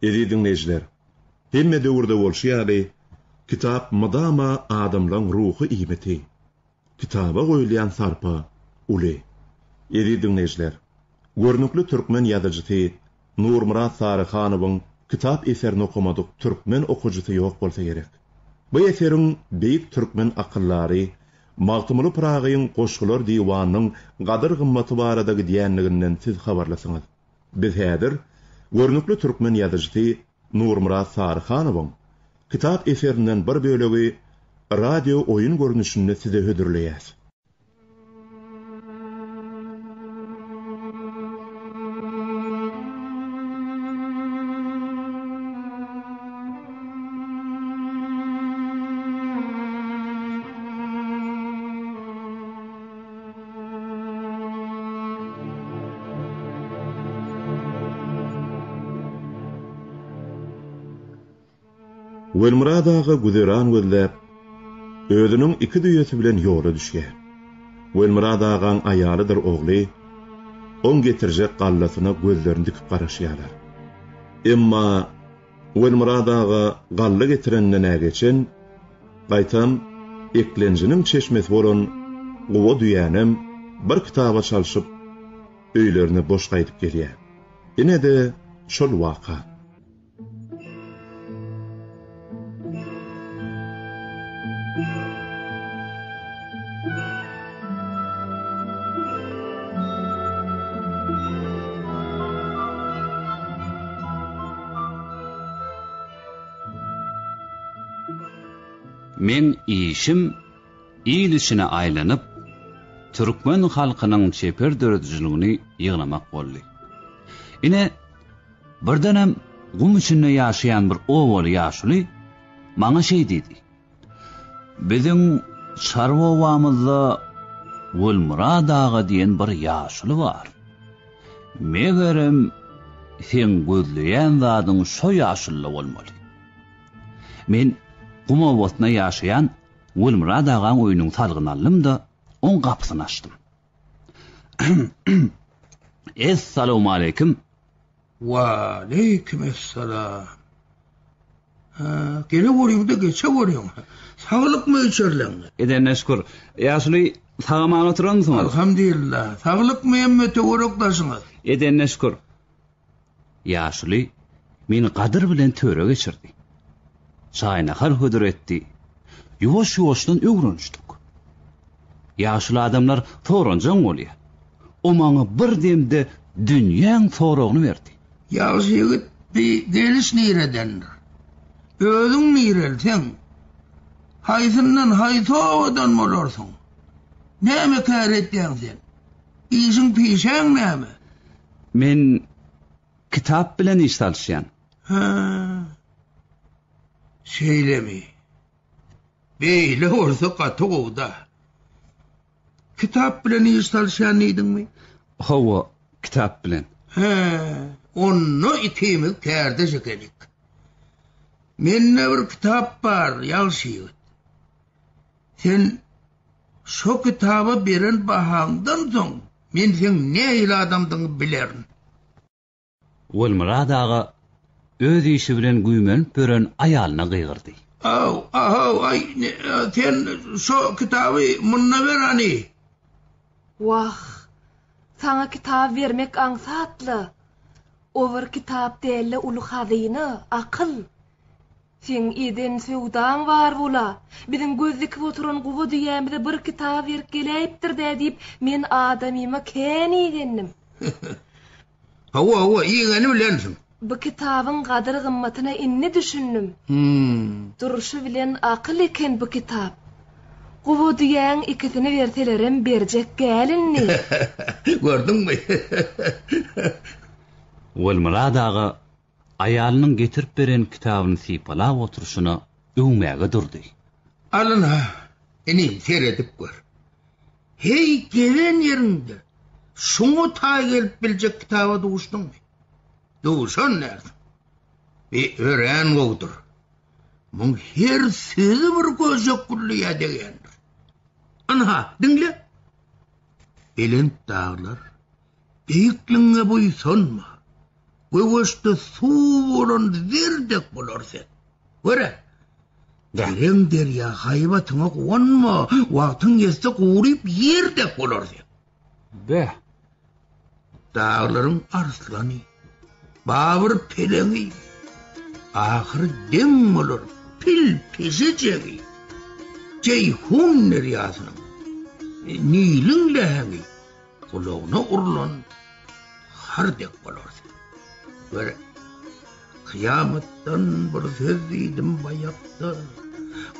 Edi dinleyijiler, hemme döwürde bolşýardy, kitap madama adamlaryň ruhy iýmeti, kitaba goýulýan sarpa uly. Edi dinleyijiler, görnükli türkmen ýazyjy Nurmurat Sarıhanowyň kitap eserini okumadyk türkmen okujysy ýok bolsa gerek. Bu eseriň beýik türkmen akyllary Magtymly Pragyň Goşgular diwanynyň gadyr gymmaty baradagy diýenliginden siz habarlasyňyz. Biz häzir görnükli türkmen ýazyjy Nurmurat Sarıhanowyň kitap eserinden bir bölegi radio oyun görnüşinde size hödürleýäs. Welmurad ağa güzeran gözläp, özüniň iki düýesi bilen ýola düşýär. Welmurad ağaň aýalydyr ogly, on getirjek gallasyna gözlerini dikip garaşýarlar. Emma Welmurad ağa galla getirenden ägeçen, gaýtam eklenjiniň çeşmesi bolan gowa düýänem bir kitaba çalyşyp, öýlerine boş gaýdyp gelýär. Ine de şol waka. Men işim il işine aýlanyp, türkmen halkynyň çeper döredijligini ýygnamak boldy. Ine birdenem gum içinde ýaşaýan bir owal ýaşuly maňa şey dedi. Biziň şarwa owamyzda Welmurad ağa diýen bir ýaşuly bar. Megerem sen gözleýän zadyň şo ýaşuly bolmaly. Men Guma botna ýaşaýan Welmurad ağaň öýüniň salgyny aldym da on gapysyny açdym. Assalamu alaykum. Wa alaykum assalam. Gele görýüm de geçe görýüm. Saglypmy içerleň? Edene şükür. Ýaşuly sagamany oturansyň. Alhamdulillah. Saglypmy emme töwerekdaşyňyz? Edene şükür. Ýaşuly meni gadyr bilen töre geçirdi. Şaýna har hödür etdi. Ýuwaş-ýuwaşdan öwrenişdik. Ýaşly adamlar soranjaň bolýar. O maňa bir demde dünýäň soragyny berdi. Ýaşy ýigit bir geliş niredendir. Özüň nirelsen, haýsyndan haýsowadan bolarsyň. Näme kär etdiň sen? Işiň pişäň näme? Men kitap bilen iş talşýan. Şeylemi. Beýle olsa gatygoda. Kitap bilen iş talşýan idinmi? Hawa, kitap bilen. Onu ikimiz kärde jekedik. Menne bir kitap bar, ýalşy. Sen şo kitaba beren bahaňdan soň men sen näýil adamdyňy bilerin. Welmurad ağa öz işi bilen güýmenip beren aýalyna gygyrdy. Ay, sen şo kitaby munna berani. Wah, sana kitap vermek aňsatly. O bir kitap däle uly hazyny, akyl. Sen eden söwdaň bar bola. Biziň gözlükip oturan gowy diýämde bir kitap berip gelýipdir diýip men adamyma kän igendim. Hawa, ýegeni bilensiň. Bu kitabyň gadyr gymmatyna inni düşündim. Duruşy bilen akyl eken bu kitap. Gowy diýen ikisini berselerem berjek gelinni. Gördüňmi? Welmurad ağa aýalynyň getirip beren kitabyny sypalap oturuşyna öňmäge durdy. Alın ha, eni seredip gör. Hey gelen ýerinde şoňa ta gelip biljek kitaba duşdyňmy? Duşan nerede? Bir ören gowdur. Mun her sözi bir gözek kulliýa degendir. Anha, dinle. Elin dağlar, beýikliňe boýsunma. Köwüşde suw bolan zerdek bolarsa. Göre. Dereň derya haybatyňa gonma, wagtyň ýetse guryp yerdek bolarsa. Be. Dağlaryň arslany, babur peleňi, ahir dem bolar, pil peşejegi, ceyhun neryasynyň, nilin lehegi, kulağına urlan, hardek bolarsa. Böyle, kıyamettan bir söz diýdim bayakta,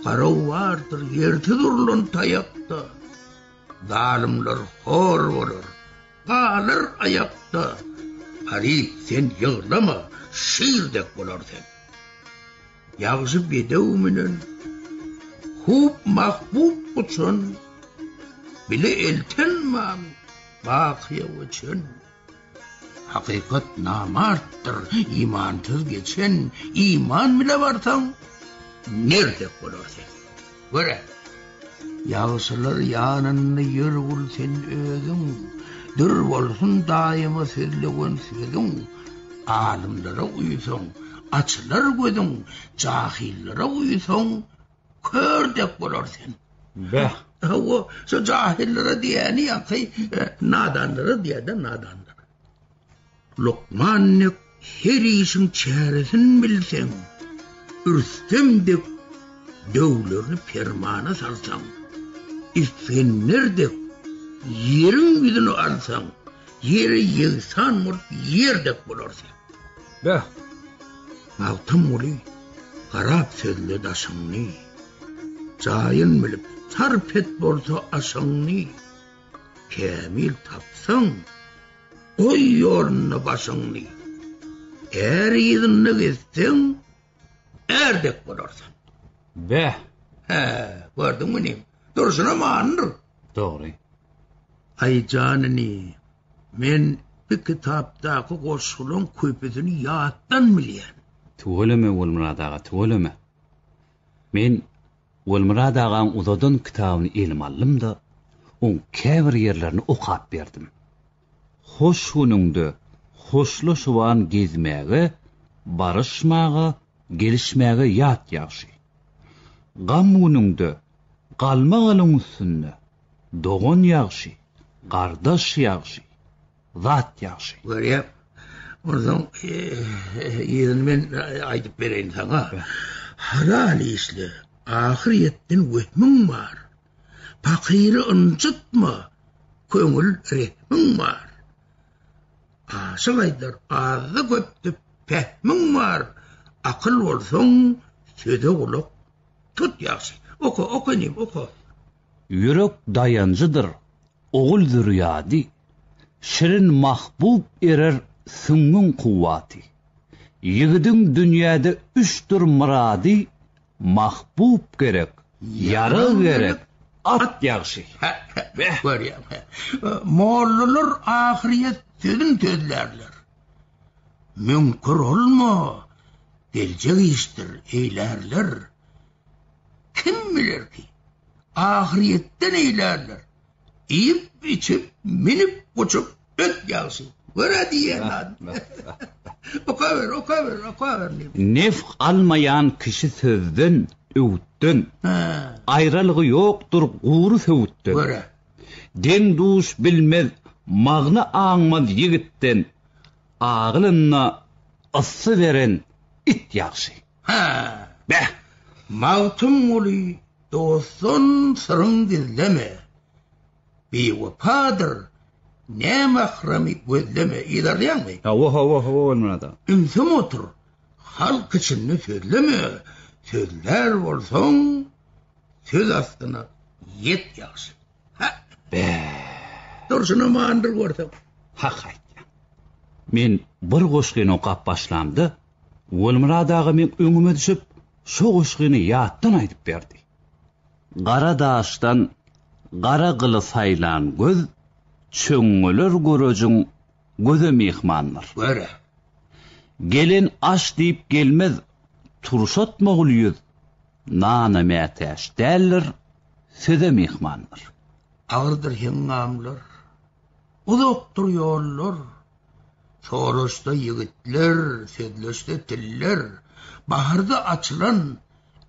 garaw bardyr ýerde durlan tayakta, zalimler hor bolar, kalır ayakta, harip sen yığlama, şiirdek bolarsan. Yağşı bedew menen, hup mahbub uçun, bile eltenmam, bakiye uçun. Hakikat namarttır, imansız geçen, iman bile varsan, nerdek bolarsan. Göre, yağşılar yanını yırgul sen özün, dur bolsun daima sözlüğün sözün, alimlere uyusun, açılar gözün, cahillere uyusun, kördek bolarsan. Be. O, şu cahillere diyeni yakay, nadanlara diye de nadanlara. Lokmanlık her işin çaresini bilsen, ürstemdek dövlerini permana salsan, ifenlerdek yerin yüzünü alsan, yere yığsan murt yerdek bolarsan. Be. Mavtam uli, garap sözlü daşanni, cayın bilip sarpet bolsa aşanni, kamil tapsan, oy yorunu başanni, yedinni geçsen, erdek bolarsan. Be. Gördün mü neyim? Duruşuna manır. Doğru. Ay canini, men bir kitapdaki koşulun köpesini yattan bilýän. Tuğuleme Ulmurad ağa, tuğuleme. Men Ulmurad ağaň uzadan kitabyny elim aldım da, on käbir yerlerini okap berdim. Hoş hunungda, hoşlaşuwan gezmäge, barışmaga, gelişmäge ýat ýagşy. Gam hunungda, galmagyň üstünde, dogan ýagşy, gardaş ýagşy, zat ýagşy. Görýär. Oradan ýerden men aýdyp bereýin saňa. Halal işle, ahiretden wehmin bar. Pakyry ınjytma, köňül rehmin bar. Aşygaýdyr, azy köpdi fehmin bar. Akyl bolsaň, söze gulak tut ýagşy. Oku nim, oku. Yürek dayancıdır, oğul zürriyadi, şirin mahbub erer süngün kuvvati. Yigidin dünyada üçtür muradi, mahbub gerek, yarı gerek, at ýagşy. Görýär. Mollalar ahiret sözün sözlerler. Münkür olma, gelecek iştir, eylerler. Kim bilir ki? Ahiretten eylerler. Yiyip içip, minip uçup, öt ýagşy. Göre diýen. Okaver. Nefk almayan kişi sözden, öwütten, aýralygy ýokdur guuru söwütten. Göre. Den duş bilmez, magna aňmaz yigitten, agylyna ıssy beren it ýagşy. Beh, Mavtum uli, dostun sırın dizleme. Bir vefadır, ne mahrami gözleme. İdarlayan mı? Olmurad ağa. İnsam otur, halk içinde sözleme. Sözler olsan, söz astına yet ýagşy. Durşuna mandır görsem. Hak aýtdy. Men bir goşgyny okap başlamdy. Ulmurad ağa men öňüme düşüp, şo goşgyny ýatdan aýdyp berdi. Gara daşdan gara gyly saýlan göz, çöňüler görejin göze mehmanlar. Göre. Gelin aş diýip gelmez, turşatmagul ýüz. Nana mätäş däller, söze mehmanlar. Ağırdır hengamlar, uzakdır yollar, Çorosta yigitler, sedleşte tiller, baharda açılan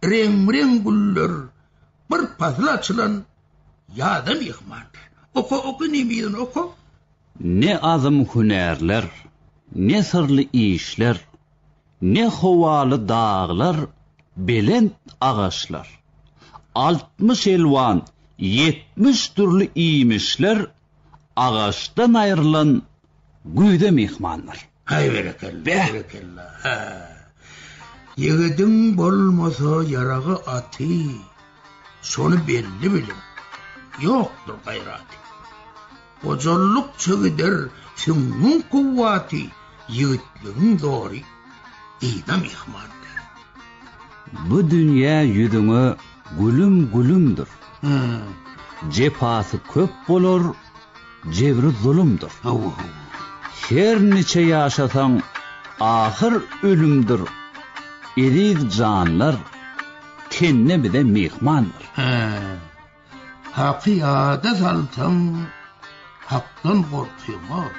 reng güller, bir pasla açılan yadam yıkmandır. Oku nemidin oku. Ne azım hünerler, ne sırlı işler, ne hovalı dağlar, belent ağaçlar. 60 elvan, 70 türlü iyimişler, ağaçtan ayrılan güyde mihmanlar. Hay berekallah, berekallah. Yigidin bolmasa yarağı atı, sonu belli bilim, yoktur gayrati. Kocalıkça gider sünnün kuvvati, yigitliğin doğru, idam ihmandır. Bu dünya yüzüne gülüm gülümdür. Cepası köp bolur, cevri zulümdür. Her neçe yaşasan ahir ölümdür. Eriz canlar tenne bide mihmandır. Hakiyada salsam haktan korkuyor.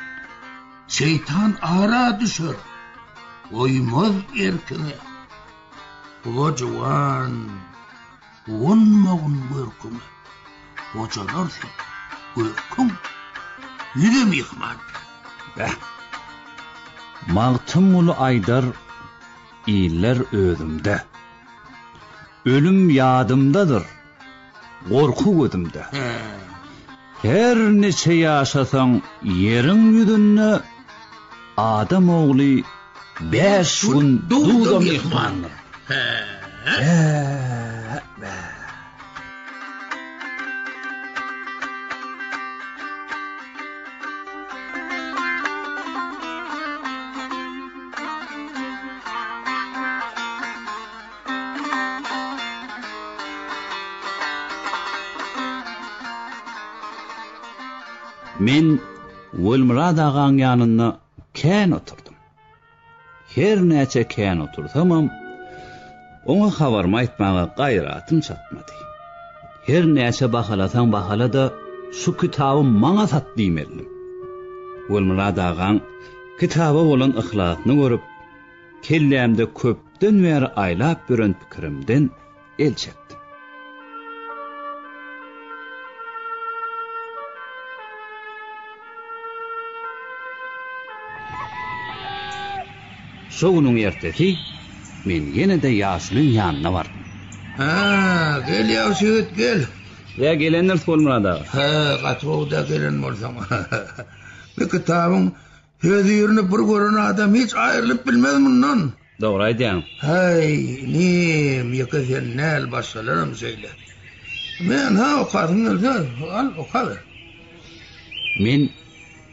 Şeytan ara düşer. Oymaz erkine. O cavan onmağın görkümü. Hocalarsa görküm yüzüm yıkmandır. Mağtım ulu aydar iller özümde. Ölüm yadımdadır. Korku gözümde. Her neçe yaşasan yerin yüzünü adam oğlu 5 gün dudam yıkmandır. Men Wölmrad ağan yanına kän oturdum. Her näçe kän otursamam, oňa habarmy aýtmaga gaýratym çatmady. Her näçe bahalasam bahalada şu kitaby maňa sat diýmelim. Wölmrad ağan kitaba bolan ihlasyny görüp, kellämde köpden beri aýlap gören pikirimden el çekdi. Şoňuň ertesi men ýene-de ýaşlyň ýanyna bardım. Gel ýaşyt gel. Ya gelenler Wölmrad ağa. Gatowda gelen bolsaň. Bu kitabyň ýerini bir gören adam hiç aýrylyp bilmez mundan. Dogry aýdýaň. Hey, nim ýekizennel başlarym söýle. Men okadym al okadyr. Men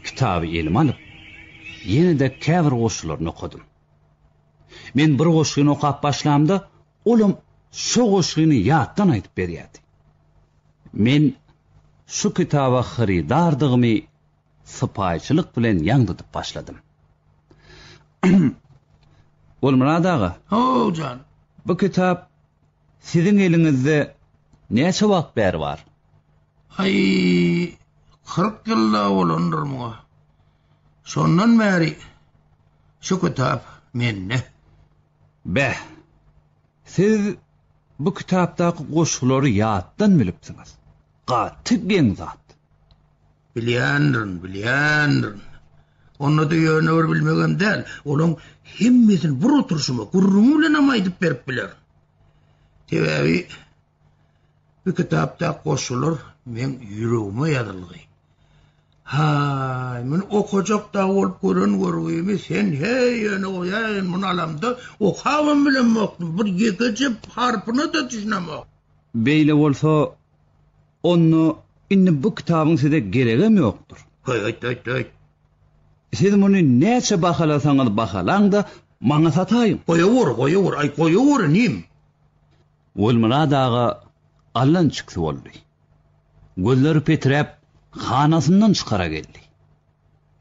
kitaby elim alyp ýene-de käbir goşularyny okudum. Men bir goşgyny okap başlamda, olam şu goşgyny ýatdan aýdyp berýärdi. Men şu kitaba xaridardygymy sypaýçylyk bilen ýaňdytyp başladym. Wölmrad ağa. Jan. Bu kitap siziň eliňizde näçe wagt bäri bar? Ay 40 ýylda bolandyr muňa. Şondan bäri şu kitap menne. Siz bu kitapdaky goşulary ýatdan bilipsiňiz. Gaty geň zat. Bilýändir. Onu da ýöne bir bilmegem däl. Olaň hemmesin bir oturşyma gurrun bilen amaýdyp berip biler. Tebebi bu kitapda goşular men ýüregime ýazylgy. Men okajak da bolup görüňmi sen ýöne oýan mun alamda okawam bilen mokdum bir ýekeci harpyna da düşünemek. Beýle bolsa onu inni bu kitabyň size geregem ýokdur. Hay. Siz muny näçe bahalasaňyz bahalaň da maňa sataýyn. Goýawur, nim. Wölmrad ağa allan çykdy boldy. Gözleri petrep hanasından çıkara geldi.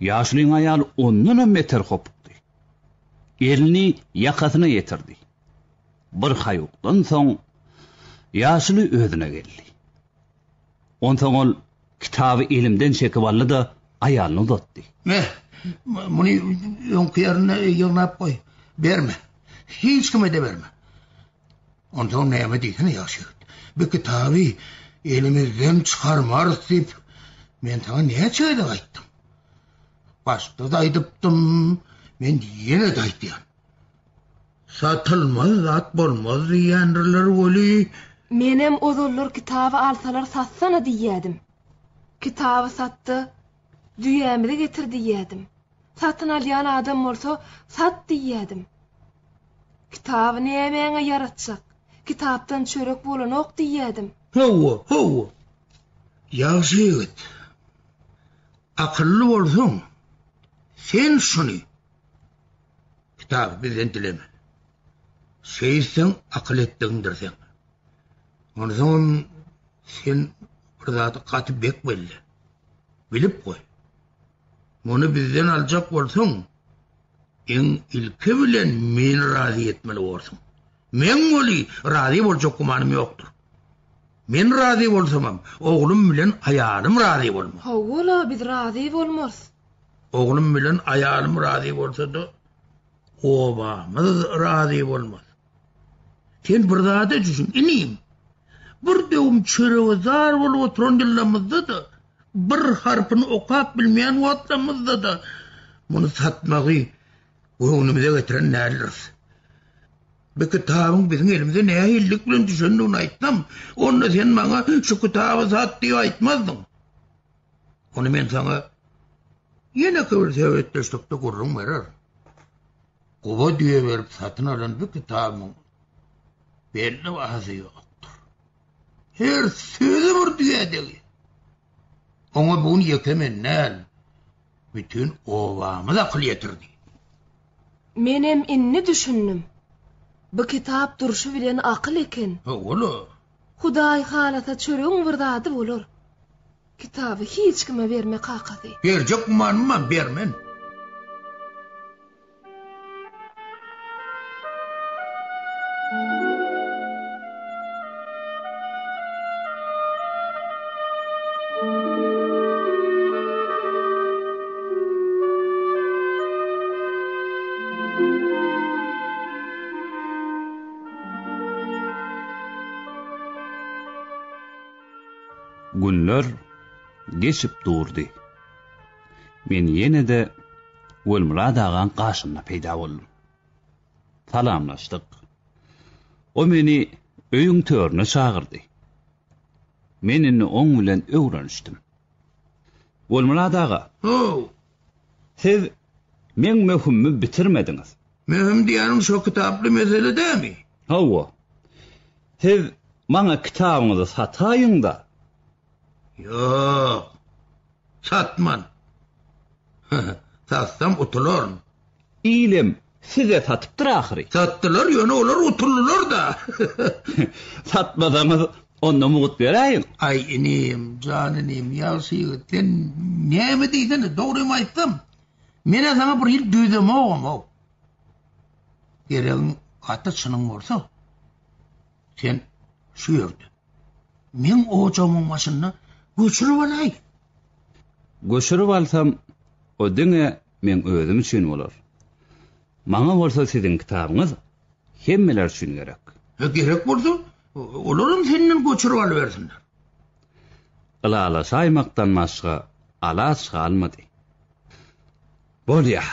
Ýaşlyň aýal ondan meter hopukdy. Elini ýakasyna ýetirdi. Bir haýukdan soň ýaşly özüne geldi. Ondan ol kitaby elimden çekip aldy da aýalyny uzatdy. Bunu yonkuyarına yığınap koy. Berme. Hiç kime de verme. Ondan neyme deysene yaşıyor. Bir kitabı elimizden çıkarmarız deyip men sana neye çayda ayttım? Başta da aytıptım, men yine de aytıyam. Satılmaz zat bolmaz diýenler oli. Menem ozollar kitabı alsalar satsana diýädim. Kitabı satdy, düýämizi getir diýädim. Satyn alýan adam bolsa sat diýädim. Kitabı nämeňe yaratjak? Kitapdan çörek bolanok diýädim. Howa. Ýaşy ýigit. Akylly bolsaň, sen şunu. Kitabı bizden dileme. Şeysen akıl ettiğindir sen. Ondan sen burada katı bek belli. Bilip koy. Bunu bizden alacak olsun. En ilke bilen men razı etmeli olsun. Men oli razı olacak kumanım yoktur. Men razı olsamam, oğlum bilen ayalım razı olmaz. Howla biz razı bolmaz. Oğlum bilen ayalım razı olsa da obamız razı olmaz. Sen burada da düşün, ineyim. Bir devim çöreğe zar olup oturan dillamızda da, bir harfını okap bilmeyen vatlamızda da, bunu satmağı önümüze getiren närleriz. Bir kitabın bizim elimize neye hillik bilen düşündüğünü ayttam, onu sen bana şu kitabı sat diye aytmazdın. Onu ben sana yine kıvır sevetleştikte kurrum verir. Kuba diye verip satın alan bir kitabın belli vahası yoktur. Her sözü bir düğedeki. Ona bunu yekemenler bütün ovamı da akıl yetirdi. Menem inni düşündüm. Bu kitap duruşu bilen akıl eken. Oğlu. Hudaý halata çöreğin birdady bolur. Kitabı hiç kime verme kakasy. Berjek manma bermen. Günler geçip durdy. Men yine de Gülmurad agan qaşymna peýda boldum. Salamlaşdyk. O meni öýüň törüne çagyrdy. Men indi oň bilen öwrenişdim. Gülmurad aga, siz men möhümmi bitirmediňiz. Mühim diýenim şu kitaply mesele dämi? Hawa. Siz maňa kitabyňyzy sataýyň da. Yok. Satman. Satsam utulur. İlim size satıptır ahiri. Sattılar yönü olur utulurlar da. Satmadanız onda muğut vereyim. Ay inim, canınım, yavşıyı, sen ne mi deydin? Doğru mu ayttım? Mene sana bir yıl düydüm oğlum. Gereğin katı çının olsa, sen şu yördü. Men ocağımın başını göçürüp alay. Göçürüp alsam, o dine men özüm için olur. Maňa bolsa sizin kitabyňyz hemmeler üçin gerek. Gerek bolsa, olaryň senden göçürüp alybersinler. Ala saymakdan başga alas almady. Bolýa.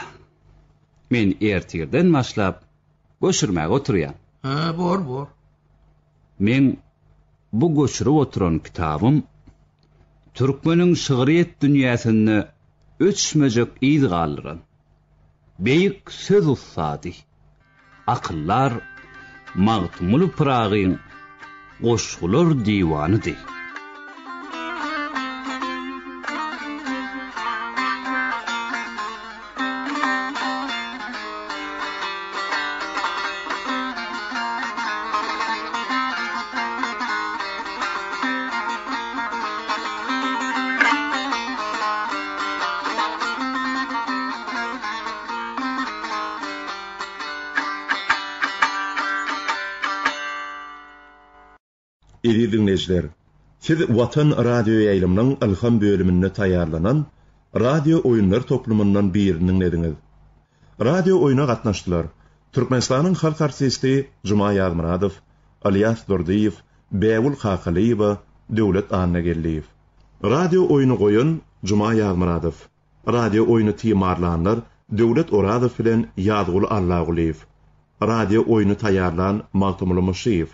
Men ertirden başlap göçürmäge oturýan. Bor. Men bu göçürüp oturan kitabym Türkmeniň şygyryet dünýäsinde öçmejek ýyl galyran. Beýik söz ustady. Akyllar Magtumul Pragyň Goşgular diýwanydy. Eri dinleyijiler, siz Watan Radio ýaýlymynyň ilham bölüminde taýýarlanan radio oyunlar toplumundan birinin ediňiz. Radio oyuna gatnaşdylar. Türkmenistanyň halk artisti Juma Ýagmyradow, Alyas Durdiýew, Bäwul Hakalyýew, Döwlet Annagelliýew. Radio oyunu goýun Juma Ýagmyradow. Radio oyunu timarlanlar Döwlet Oradow bilen Ýazgyl Allaguliýew. Radio oyunu taýýarlan Maltumul Muşyýew.